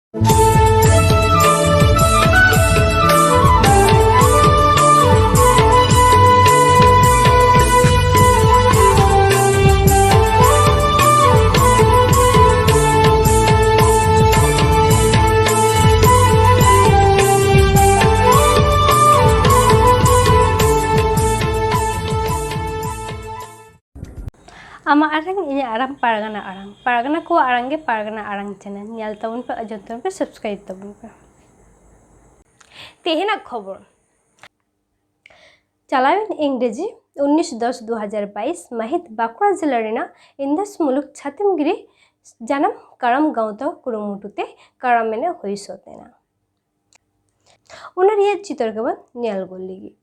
Ama arang ini arang Pargana Arang. Pargana ko arang ge Pargana Arang channel. Nyal tabun pe ajon tabun pe subscribe tabun pe. तेहना खबर चालावेन इंग्रेजी 19-10-2022 माहित बांकुड़ा जिला रेना इंदास मुलुक छातिमगिरी जानम काराम गाँवता कुरुमुटुते काराम मेने हुई सोतेना उनर ये चित्र के बाद न्याल गोलीगी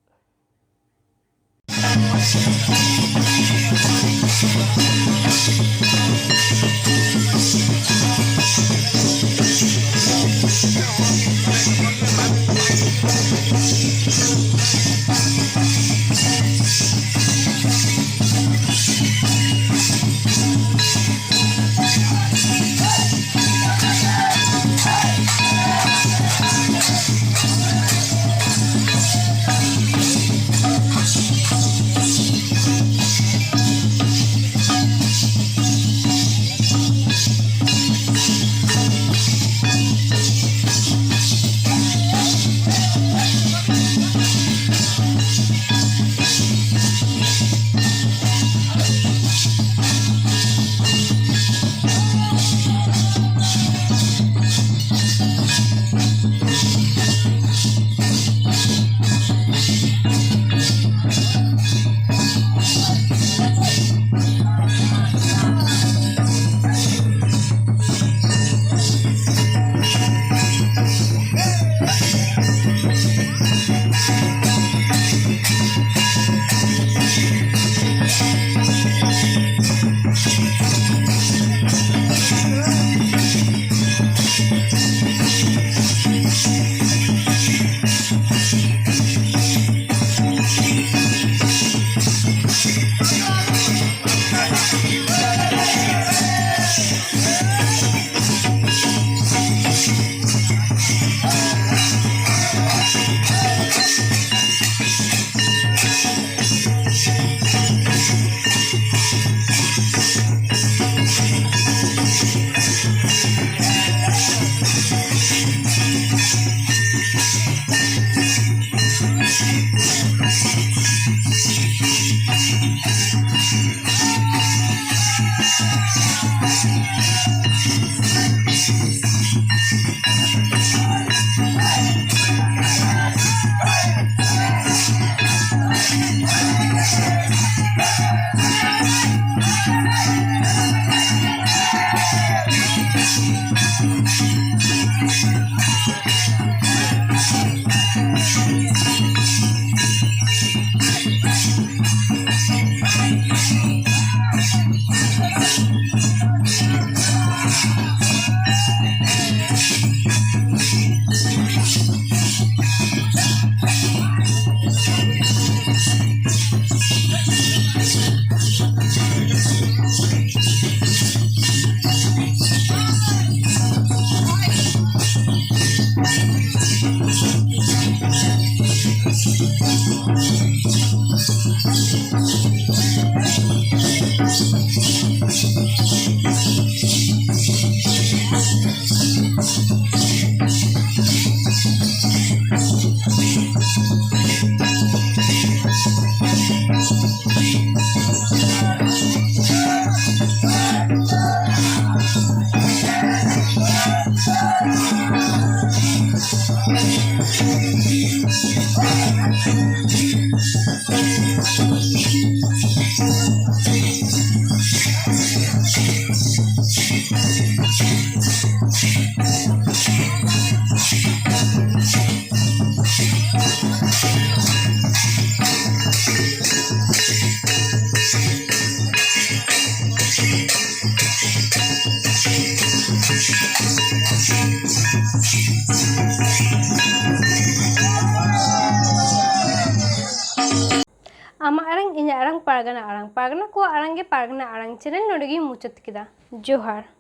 Ama arang inya arang Pargana Arang. Pargana ko arang ge Pargana Arang channel nodegi muchat kida. Johar.